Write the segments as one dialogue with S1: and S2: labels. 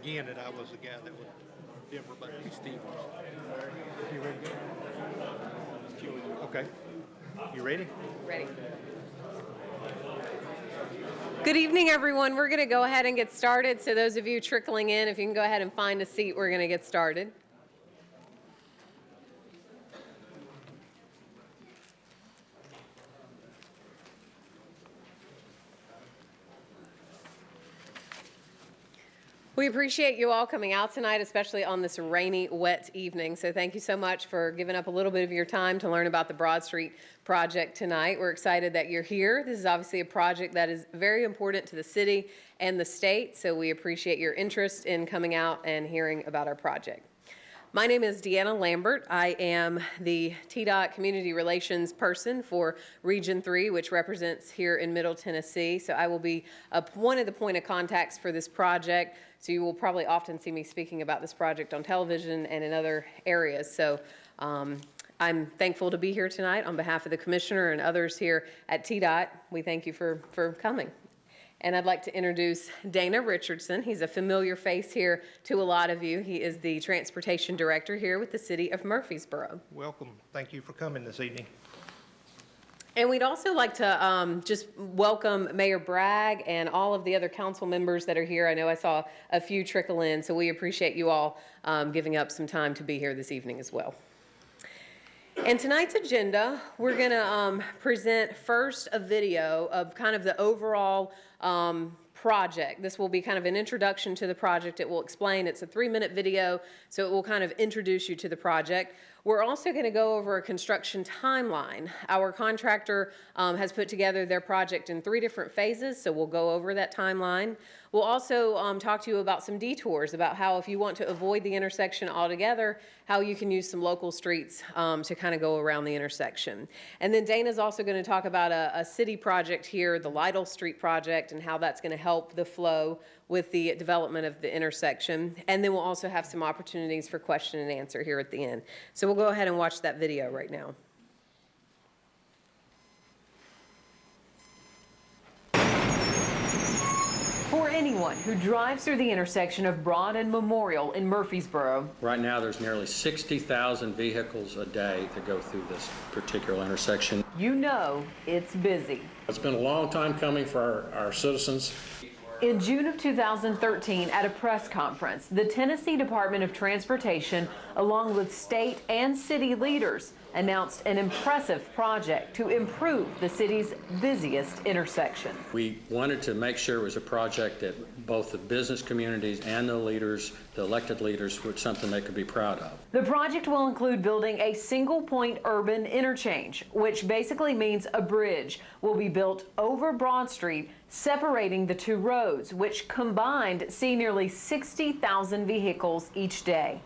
S1: again that I was the guy that would everybody Stevens. You ready to go? Okay. You ready?
S2: Ready. Good evening, everyone. We're going to go ahead and get started. So those of you trickling in, if you can go ahead and find a seat, we're going to get started. We appreciate you all coming out tonight, especially on this rainy, wet evening. So thank you so much for giving up a little bit of your time to learn about the Broad Street project tonight. We're excited that you're here. This is obviously a project that is very important to the city and the state, so we appreciate your interest in coming out and hearing about our project. My name is Deanna Lambert. I am the TDOT Community Relations person for Region 3, which represents here in Middle Tennessee. So I will be one of the point of contacts for this project. So you will probably often see me speaking about this project on television and in other areas. So I'm thankful to be here tonight on behalf of the Commissioner and others here at TDOT. We thank you for coming. And I'd like to introduce Dana Richardson. He's a familiar face here to a lot of you. He is the Transportation Director here with the City of Murfreesboro.
S1: Welcome. Thank you for coming this evening.
S2: And we'd also like to just welcome Mayor Bragg and all of the other council members that are here. I know I saw a few trickle in, so we appreciate you all giving up some time to be here this evening as well. And tonight's agenda, we're going to present first a video of kind of the overall project. This will be kind of an introduction to the project. It will explain. It's a 3-minute video, so it will kind of introduce you to the project. We're also going to go over a construction timeline. Our contractor has put together their project in 3 different phases, so we'll go over that timeline. We'll also talk to you about some detours, about how if you want to avoid the intersection altogether, how you can use some local streets to kind of go around the intersection. And then Dana's also going to talk about a city project here, the Lytle Street project, and how that's going to help the flow with the development of the intersection. And then we'll also have some opportunities for question and answer here at the end. So we'll go ahead and watch that video right now. For anyone who drives through the intersection of Broad and Memorial in Murfreesboro.
S3: Right now there's nearly 60,000 vehicles a day that go through this particular intersection.
S2: You know it's busy.
S4: It's been a long time coming for our citizens.
S2: In June of 2013, at a press conference, the Tennessee Department of Transportation, along with state and city leaders, announced an impressive project to improve the city's busiest intersection.
S3: We wanted to make sure it was a project that both the business communities and the leaders, the elected leaders, were something they could be proud of.
S2: The project will include building a single-point urban interchange, which basically means a bridge will be built over Broad Street, separating the 2 roads, which combined see nearly 60,000 vehicles each day.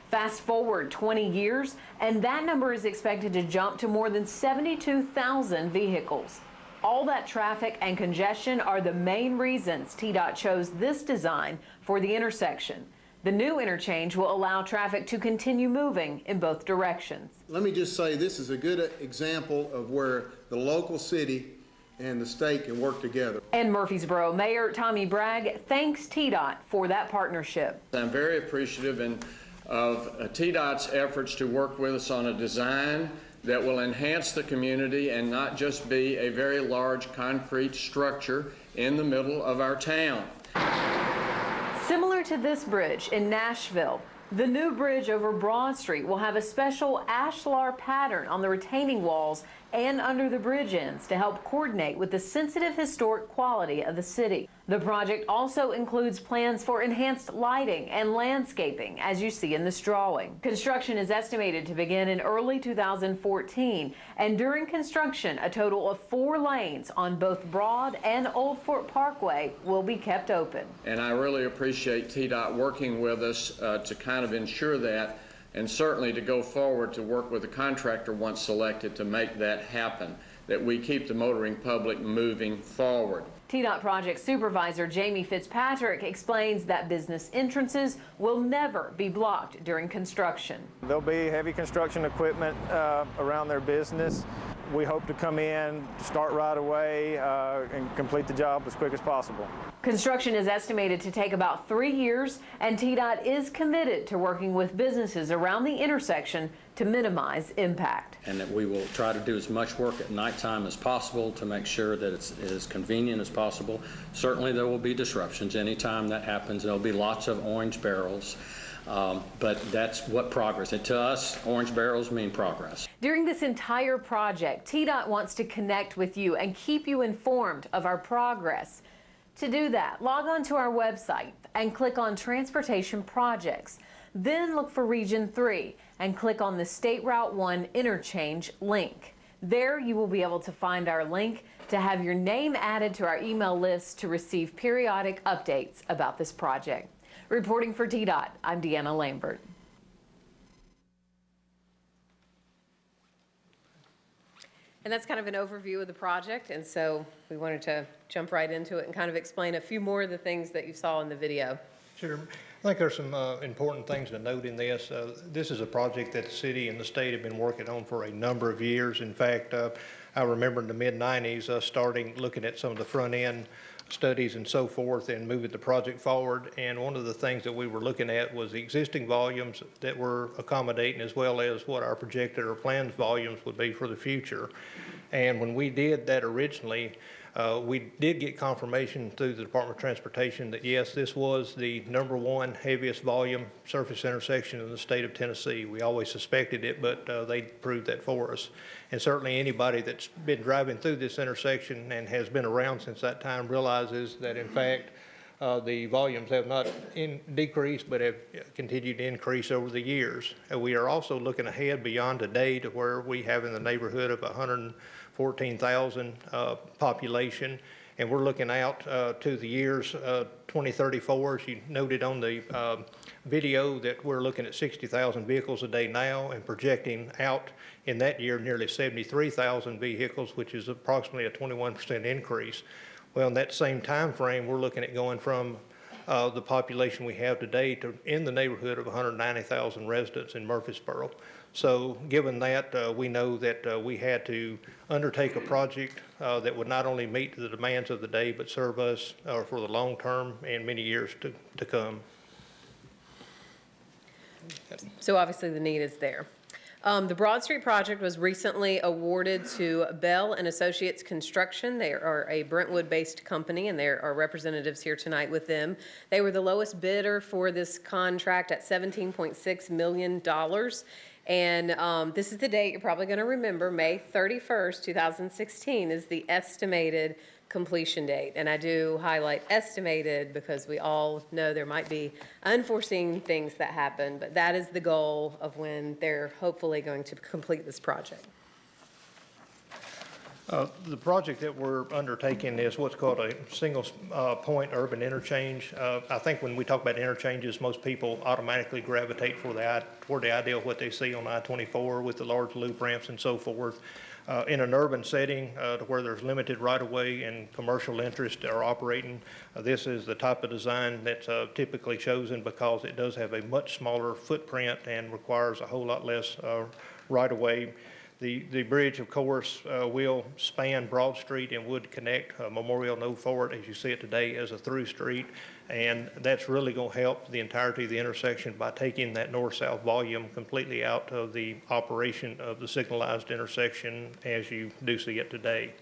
S2: Fast forward 20 years, and that number is expected to jump to more than 72,000 vehicles. All that traffic and congestion are the main reasons TDOT chose this design for the intersection. The new interchange will allow traffic to continue moving in both directions.
S5: Let me just say this is a good example of where the local city and the state can work together.
S2: And Murfreesboro Mayor Tommy Bragg thanks TDOT for that partnership.
S4: I'm very appreciative of TDOT's efforts to work with us on a design that will enhance the community and not just be a very large concrete structure in the middle of our town.
S2: Similar to this bridge in Nashville, the new bridge over Broad Street will have a special ashlar pattern on the retaining walls and under the bridge ends to help coordinate with the sensitive historic quality of the city. The project also includes plans for enhanced lighting and landscaping, as you see in this drawing. Construction is estimated to begin in early 2014, and during construction, a total of 4 lanes on both Broad and Old Fort Parkway will be kept open.
S4: And I really appreciate TDOT working with us to kind of ensure that, and certainly to go forward to work with the contractor once selected to make that happen, that we keep the motoring public moving forward.
S2: TDOT Project Supervisor Jamie Fitzpatrick explains that business entrances will never be blocked during construction.
S6: There'll be heavy construction equipment around their business. we hope to come in, start right away, and complete the job as quick as possible.
S2: Construction is estimated to take about 3 years, and TDOT is committed to working with businesses around the intersection to minimize impact.
S3: And that we will try to do as much work at nighttime as possible to make sure that it's as convenient as possible. Certainly there will be disruptions anytime that happens. There'll be lots of orange barrels. But that's what progress, and to us, orange barrels mean progress.
S2: During this entire project, TDOT wants to connect with you and keep you informed of our progress. To do that, log on to our website and click on Transportation Projects. Then look for Region 3 and click on the State Route 1 Interchange link. There you will be able to find our link to have your name added to our email list to receive periodic updates about this project. Reporting for TDOT, I'm Deanna Lambert. And that's kind of an overview of the project, and so we wanted to jump right into it and kind of explain a few more of the things that you saw in the video.
S7: Sure. I think there's some important things to note in this. This is a project that the city and the state have been working on for a number of years. In fact, I remember in the mid-90s starting looking at some of the front-end studies and so forth and moving the project forward. And one of the things that we were looking at was the existing volumes that we're accommodating, as well as what our projected or planned volumes would be for the future. And when we did that originally, we did get confirmation through the Department of Transportation that yes, this was the #1 heaviest volume surface intersection in the state of Tennessee. We always suspected it, but they proved that for us. And certainly anybody that's been driving through this intersection and has been around since that time realizes that in fact the volumes have not decreased but have continued to increase over the years. We are also looking ahead beyond today to where we have in the neighborhood of 114,000 population, and we're looking out to the years 2034. As you noted on the video, that we're looking at 60,000 vehicles a day now and projecting out in that year nearly 73,000 vehicles, which is approximately a 21% increase. Well, in that same time frame, we're looking at going from the population we have today to in the neighborhood of 190,000 residents in Murfreesboro. So given that, we know that we had to undertake a project that would not only meet the demands of the day, but serve us for the long term and many years to come.
S2: So obviously the need is there. The Broad Street project was recently awarded to Bell and Associates Construction. They are a Brentwood-based company, and there are representatives here tonight with them. They were the lowest bidder for this contract at $17.6 million. And this is the date you're probably going to remember. May 31st, 2016 is the estimated completion date. And I do highlight estimated because we all know there might be unforeseen things that happen, but that is the goal of when they're hopefully going to complete this project.
S7: The project that we're undertaking is what's called a single point urban interchange. I think when we talk about interchanges, most people automatically gravitate toward the idea of what they see on I-24 with the large loop ramps and so forth. In an urban setting to where there's limited right-of-way and commercial interest are operating, this is the type of design that's typically chosen because it does have a much smaller footprint and requires a whole lot less right-of-way. The bridge, of course, will span Broad Street and would connect Memorial and Old Fort, as you see it today, as a through street. And that's really going to help the entirety of the intersection by taking that north-south volume completely out of the operation of the signalized intersection as you do see it today.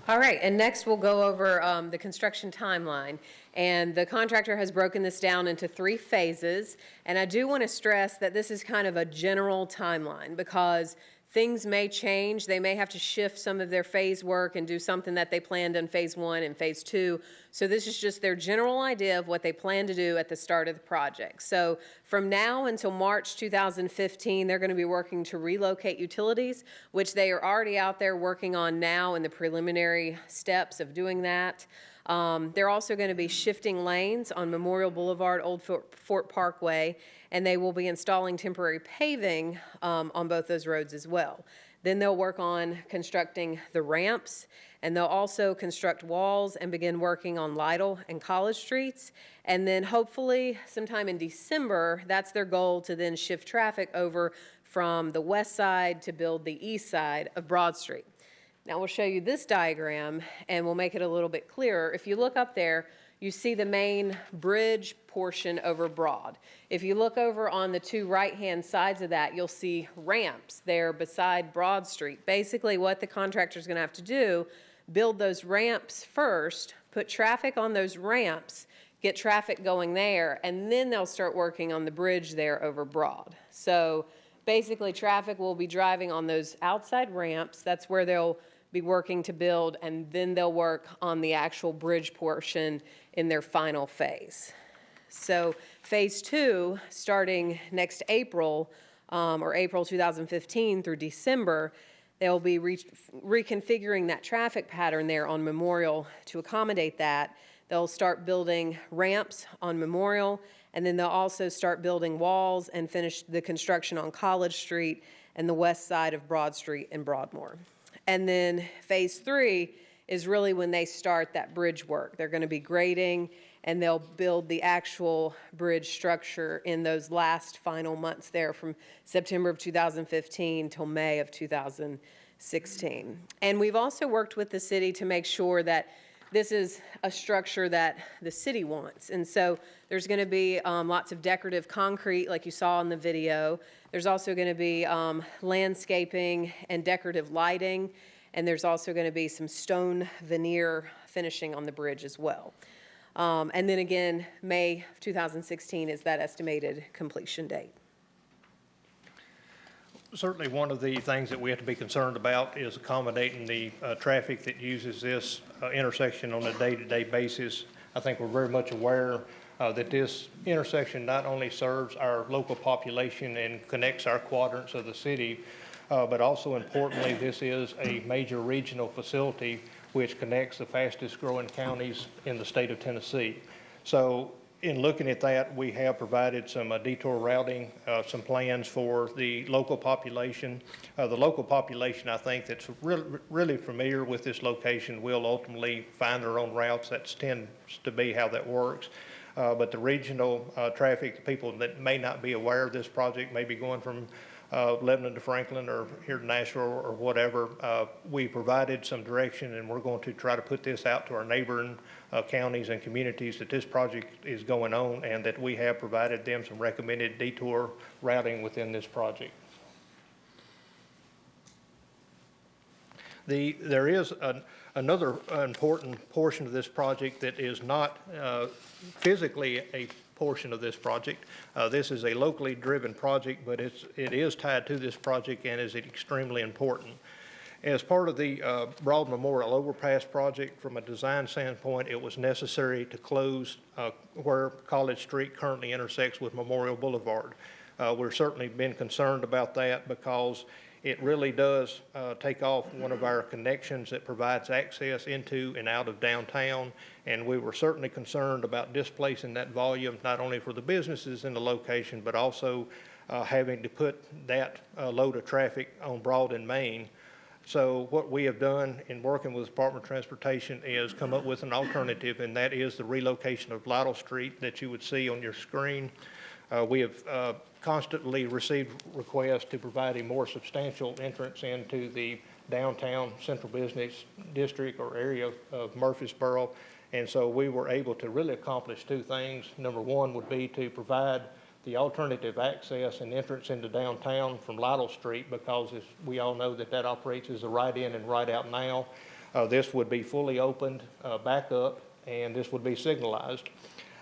S2: All right, and next we'll go over the construction timeline. And the contractor has broken this down into 3 phases. And I do want to stress that this is kind of a general timeline because things may change. They may have to shift some of their phase work and do something that they planned in phase 1 and phase 2. So this is just their general idea of what they plan to do at the start of the project. So from now until March 2015, they're going to be working to relocate utilities, which they are already out there working on now in the preliminary steps of doing that. They're also going to be shifting lanes on Memorial Boulevard, Old Fort Parkway, and they will be installing temporary paving on both those roads as well. Then they'll work on constructing the ramps, and they'll also construct walls and begin working on Lytle and College Streets. And then hopefully sometime in December, that's their goal to then shift traffic over from the west side to build the east side of Broad Street. Now we'll show you this diagram and we'll make it a little bit clearer. If you look up there, you see the main bridge portion over Broad. If you look over on the two right-hand sides of that, you'll see ramps there beside Broad Street. Basically what the contractor's gonna have to do, build those ramps first, put traffic on those ramps, get traffic going there, and then they'll start working on the bridge there over Broad. So basically traffic will be driving on those outside ramps. That's where they'll be working to build, and then they'll work on the actual bridge portion in their final phase. So phase 2, starting next April, or April 2015 through December, they'll be reconfiguring that traffic pattern there on Memorial to accommodate that. They'll start building ramps on Memorial, and then they'll also start building walls and finish the construction on College Street and the west side of Broad Street in Broadmoor. And then phase 3 is really when they start that bridge work. They're going to be grading, and they'll build the actual bridge structure in those last final months there from September of 2015 till May of 2016. And we've also worked with the city to make sure that this is a structure that the city wants. And so there's going to be lots of decorative concrete like you saw in the video. There's also going to be landscaping and decorative lighting. And there's also going to be some stone veneer finishing on the bridge as well. And then again, May 2016 is that estimated completion date.
S7: Certainly one of the things that we have to be concerned about is accommodating the traffic that uses this intersection on a day-to-day basis. I think we're very much aware that this intersection not only serves our local population and connects our quadrants of the city, but also importantly, this is a major regional facility which connects the fastest growing counties in the state of Tennessee. So in looking at that, we have provided some detour routing, some plans for the local population. The local population, I think, that's really familiar with this location will ultimately find their own routes. That tends to be how that works. But the regional traffic, the people that may not be aware of this project, may be going from Lebanon to Franklin or here to Nashville or whatever, we provided some direction, and we're going to try to put this out to our neighboring counties and communities that this project is going on, and that we have provided them some recommended detour routing within this project. There is another important portion of this project that is not physically a portion of this project. This is a locally driven project, but it is tied to this project and is extremely important. As part of the Broad Memorial Overpass project, from a design standpoint, it was necessary to close where College Street currently intersects with Memorial Boulevard. We've certainly been concerned about that because it really does take off one of our connections that provides access into and out of downtown, and we were certainly concerned about displacing that volume, not only for the businesses in the location, but also having to put that load of traffic on Broad and Main. So what we have done in working with the Department of Transportation is come up with an alternative, and that is the relocation of Lytle Street that you would see on your screen. We have constantly received requests to provide a more substantial entrance into the downtown central business district or area of Murfreesboro. And so we were able to really accomplish two things. Number one would be to provide the alternative access and entrance into downtown from Lytle Street, because as we all know that operates as a right in and right out now. This would be fully opened back up, and this would be signalized.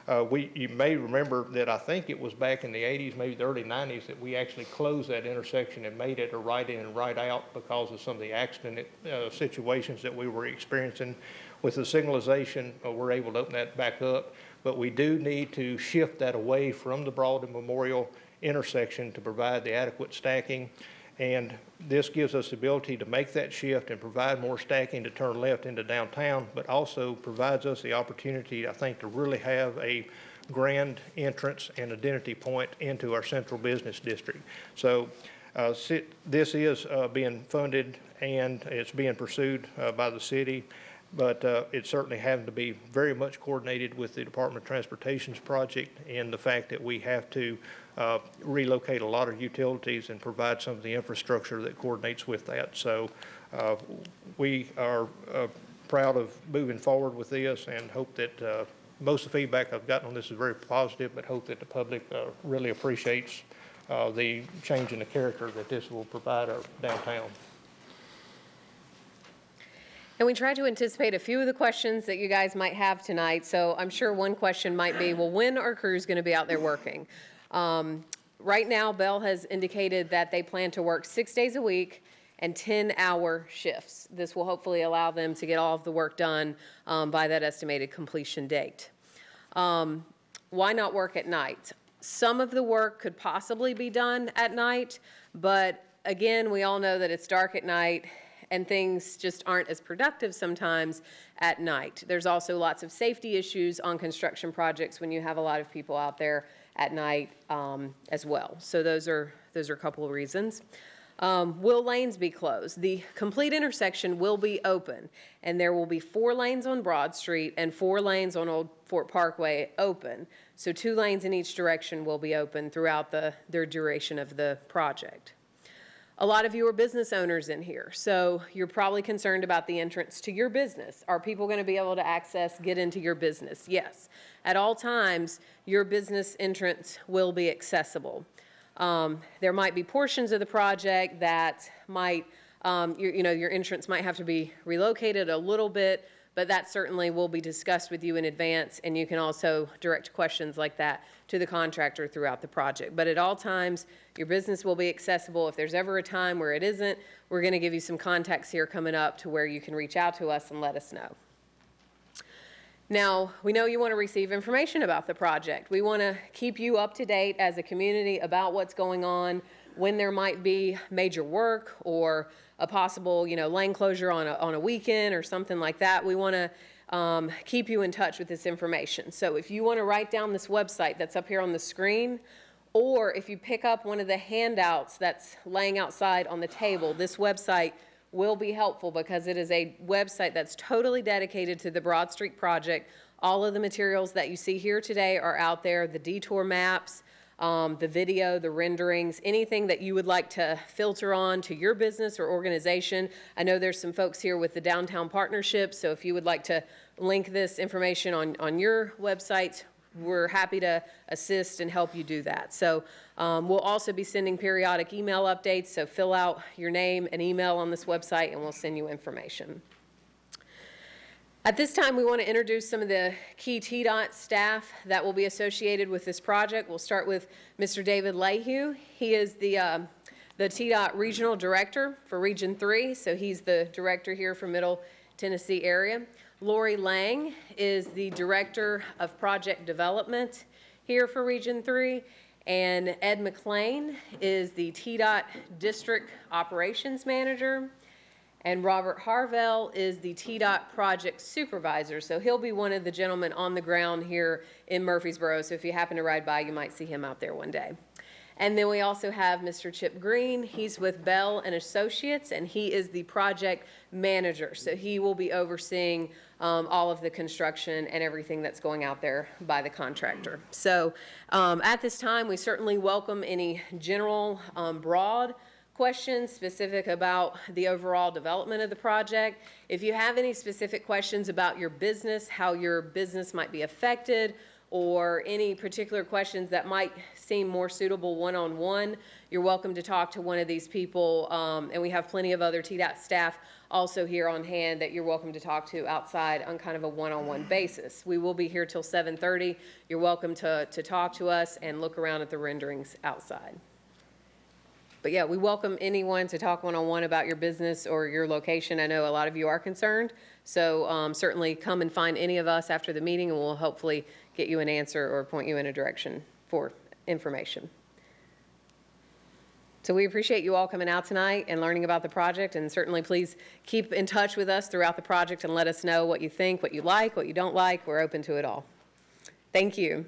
S7: You may remember that I think it was back in the 80s, maybe the early 90s, that we actually closed that intersection and made it a right in and right out because of some of the accident situations that we were experiencing. With the signalization, we're able to open that back up, but we do need to shift that away from the Broad and Memorial intersection to provide the adequate stacking. And this gives us the ability to make that shift and provide more stacking to turn left into downtown, but also provides us the opportunity, I think, to really have a grand entrance and identity point into our central business district. So this is being funded and it's being pursued by the city. but it's certainly having to be very much coordinated with the Department of Transportation's project and the fact that we have to relocate a lot of utilities and provide some of the infrastructure that coordinates with that. So we are proud of moving forward with this and hope that most of the feedback I've gotten on this is very positive, but hope that the public really appreciates the change in the character that this will provide our downtown.
S2: And we tried to anticipate a few of the questions that you guys might have tonight. So I'm sure one question might be, well, when are crews going to be out there working? Right now, Bell has indicated that they plan to work 6 days a week and 10-hour shifts. This will hopefully allow them to get all of the work done by that estimated completion date. Why not work at night? Some of the work could possibly be done at night, but again, we all know that it's dark at night and things just aren't as productive sometimes at night. There's also lots of safety issues on construction projects when you have a lot of people out there at night as well. So those are a couple of reasons. Will lanes be closed? The complete intersection will be open, and there will be 4 lanes on Broad Street and 4 lanes on Old Fort Parkway open. So 2 lanes in each direction will be open throughout their duration of the project. A lot of you are business owners in here, so you're probably concerned about the entrance to your business. Are people going to be able to get into your business? Yes. At all times, your business entrance will be accessible. There might be portions of the project that might, your entrance might have to be relocated a little bit, but that certainly will be discussed with you in advance, and you can also direct questions like that to the contractor throughout the project. But at all times, your business will be accessible. If there's ever a time where it isn't, we're going to give you some contacts here coming up to where you can reach out to us and let us know. Now, we know you want to receive information about the project. We want to keep you up to date as a community about what's going on, when there might be major work or a possible, lane closure on a weekend or something like that. We want to keep you in touch with this information. So if you want to write down this website that's up here on the screen, or if you pick up one of the handouts that's laying outside on the table, this website will be helpful because it is a website that's totally dedicated to the Broad Street project. All of the materials that you see here today are out there, the detour maps, the video, the renderings, anything that you would like to filter on to your business or organization. I know there's some folks here with the Downtown Partnership, so if you would like to link this information on your website, we're happy to assist and help you do that. So we'll also be sending periodic email updates, so fill out your name and email on this website and we'll send you information. At this time, we want to introduce some of the key TDOT staff that will be associated with this project. We'll start with Mr. David Lehue. He is the TDOT Regional Director for Region 3, so he's the director here for Middle Tennessee area. Lori Lang is the Director of Project Development here for Region 3, and Ed McLean is the TDOT District Operations Manager. And Robert Harvell is the TDOT Project Supervisor, so he'll be one of the gentlemen on the ground here in Murfreesboro, so if you happen to ride by, you might see him out there one day. And then we also have Mr. Chip Green. He's with Bell and Associates, and he is the project manager, so he will be overseeing all of the construction and everything that's going out there by the contractor. So at this time, we certainly welcome any general, broad questions specific about the overall development of the project. If you have any specific questions about your business, how your business might be affected, or any particular questions that might seem more suitable one-on-one, you're welcome to talk to one of these people, and we have plenty of other TDOT staff also here on hand that you're welcome to talk to outside on kind of a one-on-one basis. We will be here till 7:30. You're welcome to talk to us and look around at the renderings outside. But yeah, we welcome anyone to talk one-on-one about your business or your location. I know a lot of you are concerned, so certainly come and find any of us after the meeting and we'll hopefully get you an answer or point you in a direction for information. So we appreciate you all coming out tonight and learning about the project, and certainly please keep in touch with us throughout the project and let us know what you think, what you like, what you don't like. We're open to it all. Thank you.